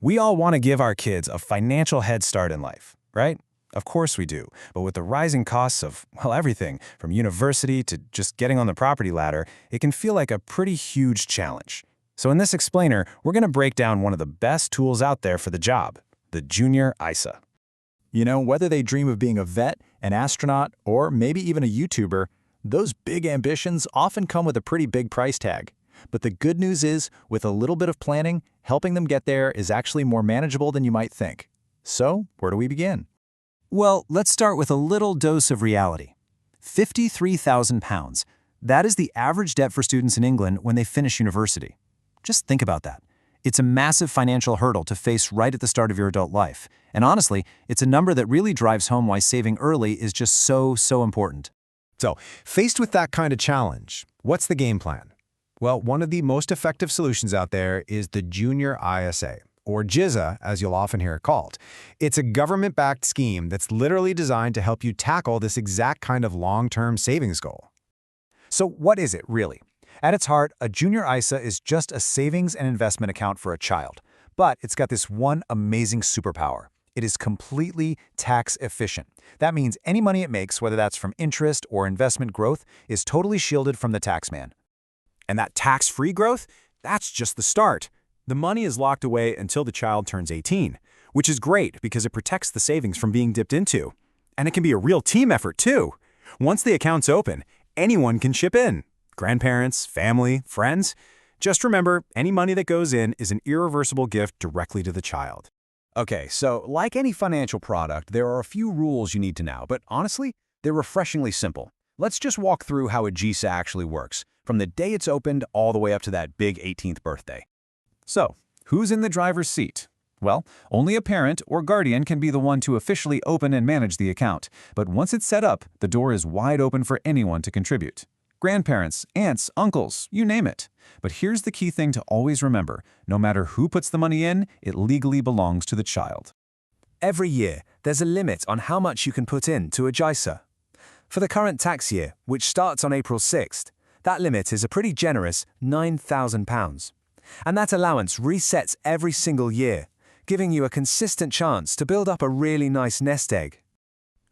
We all want to give our kids a financial head start in life, right? Of course we do. But with the rising costs of, well, everything, from university to just getting on the property ladder, it can feel like a pretty huge challenge. So in this explainer, we're going to break down one of the best tools out there for the job, the Junior ISA. You know, whether they dream of being a vet, an astronaut, or maybe even a YouTuber, those big ambitions often come with a pretty big price tag. But the good news is, with a little bit of planning, helping them get there is actually more manageable than you might think. So, where do we begin? Well, let's start with a little dose of reality. £53,000. That is the average debt for students in England when they finish university. Just think about that. It's a massive financial hurdle to face right at the start of your adult life. And honestly, it's a number that really drives home why saving early is just so important. So, faced with that kind of challenge, what's the game plan? Well, one of the most effective solutions out there is the Junior ISA, or JISA, as you'll often hear it called. It's a government-backed scheme that's literally designed to help you tackle this exact kind of long-term savings goal. So what is it, really? At its heart, a Junior ISA is just a savings and investment account for a child. But it's got this one amazing superpower. It is completely tax efficient. That means any money it makes, whether that's from interest or investment growth, is totally shielded from the taxman. And that tax-free growth? That's just the start. The money is locked away until the child turns 18, which is great because it protects the savings from being dipped into. And it can be a real team effort, too. Once the account's open, anyone can chip in. Grandparents, family, friends. Just remember, any money that goes in is an irreversible gift directly to the child. Okay, so like any financial product, there are a few rules you need to know, but honestly, they're refreshingly simple. Let's just walk through how a JISA actually works, from the day it's opened all the way up to that big 18th birthday. So, who's in the driver's seat? Well, only a parent or guardian can be the one to officially open and manage the account, but once it's set up, the door is wide open for anyone to contribute. Grandparents, aunts, uncles, you name it. But here's the key thing to always remember. No matter who puts the money in, it legally belongs to the child. Every year, there's a limit on how much you can put in to a JISA. For the current tax year, which starts on April 6th, that limit is a pretty generous £9,000. And that allowance resets every single year, giving you a consistent chance to build up a really nice nest egg.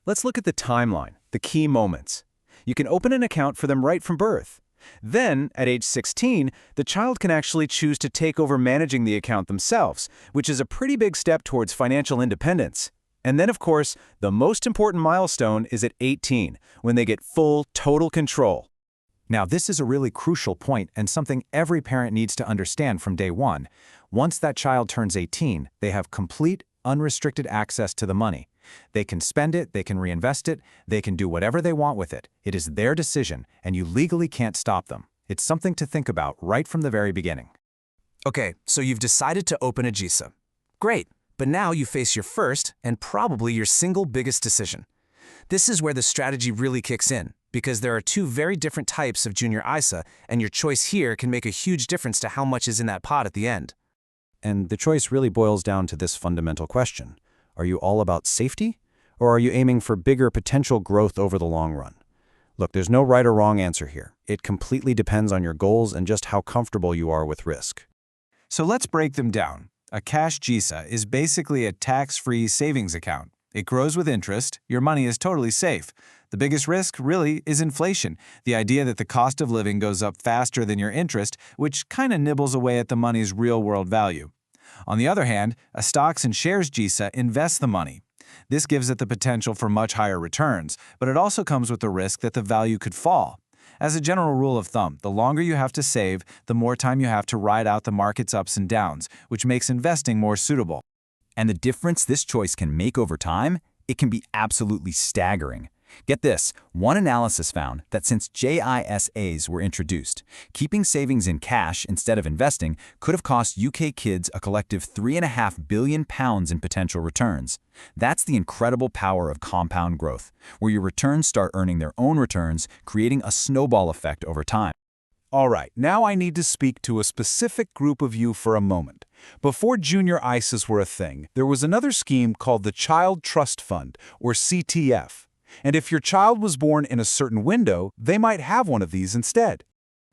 Let's look at the timeline, the key moments. You can open an account for them right from birth. Then, at age 16, the child can actually choose to take over managing the account themselves, which is a pretty big step towards financial independence. And then, of course, the most important milestone is at 18, when they get full, total control. Now, this is a really crucial point and something every parent needs to understand from day one. Once that child turns 18, they have complete, unrestricted access to the money. They can spend it, they can reinvest it, they can do whatever they want with it. It is their decision, and you legally can't stop them. It's something to think about right from the very beginning. Okay, so you've decided to open a JISA. Great, but now you face your first and probably your single biggest decision. This is where the strategy really kicks in, because there are two very different types of Junior ISA, and your choice here can make a huge difference to how much is in that pot at the end. And the choice really boils down to this fundamental question. Are you all about safety, or are you aiming for bigger potential growth over the long run? Look, there's no right or wrong answer here. It completely depends on your goals and just how comfortable you are with risk. So let's break them down. A Cash JISA is basically a tax-free savings account. It grows with interest, your money is totally safe. The biggest risk, really, is inflation, the idea that the cost of living goes up faster than your interest, which kind of nibbles away at the money's real-world value. On the other hand, a Stocks and Shares JISA invests the money. This gives it the potential for much higher returns, but it also comes with the risk that the value could fall. As a general rule of thumb, the longer you have to save, the more time you have to ride out the market's ups and downs, which makes investing more suitable. And the difference this choice can make over time, it can be absolutely staggering. Get this, one analysis found that since JISAs were introduced, keeping savings in cash instead of investing could have cost UK kids a collective £3.5 billion in potential returns. That's the incredible power of compound growth, where your returns start earning their own returns, creating a snowball effect over time. All right, now I need to speak to a specific group of you for a moment. Before Junior ISAs were a thing, there was another scheme called the Child Trust Fund, or CTF. And if your child was born in a certain window, they might have one of these instead.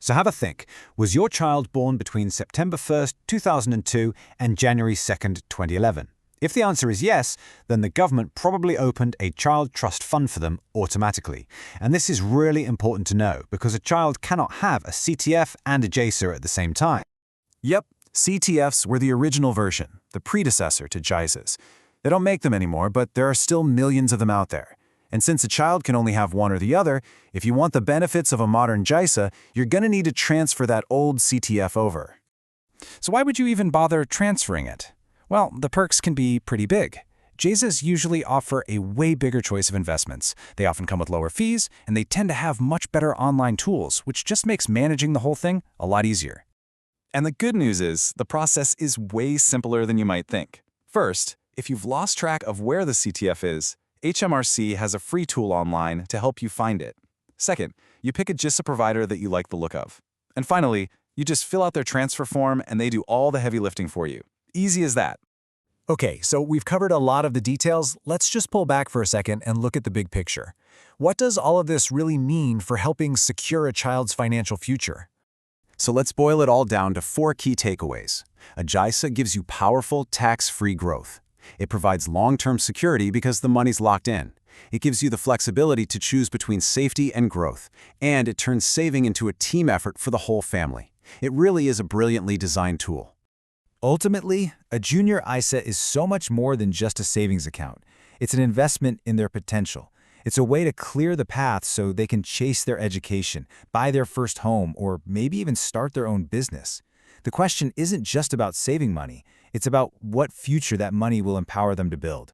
So have a think. Was your child born between September 1st, 2002 and January 2nd, 2011? If the answer is yes, then the government probably opened a child trust fund for them automatically. And this is really important to know because a child cannot have a CTF and a JISA at the same time. Yep, CTFs were the original version, the predecessor to JISAs. They don't make them anymore, but there are still millions of them out there. And since a child can only have one or the other, if you want the benefits of a modern JISA, you're going to need to transfer that old CTF over. So why would you even bother transferring it? Well, the perks can be pretty big. JISAs usually offer a way bigger choice of investments. They often come with lower fees, and they tend to have much better online tools, which just makes managing the whole thing a lot easier. And the good news is, the process is way simpler than you might think. First, if you've lost track of where the CTF is, HMRC has a free tool online to help you find it. Second, you pick a JISA provider that you like the look of. And finally, you just fill out their transfer form and they do all the heavy lifting for you. Easy as that. Okay, so we've covered a lot of the details. Let's just pull back for a second and look at the big picture. What does all of this really mean for helping secure a child's financial future? So let's boil it all down to 4 key takeaways. A JISA gives you powerful, tax-free growth. It provides long-term security because the money's locked in. It gives you the flexibility to choose between safety and growth. And it turns saving into a team effort for the whole family. It really is a brilliantly designed tool. Ultimately, a junior ISA is so much more than just a savings account. It's an investment in their potential. It's a way to clear the path so they can chase their education, buy their first home, or maybe even start their own business. The question isn't just about saving money. It's about what future that money will empower them to build.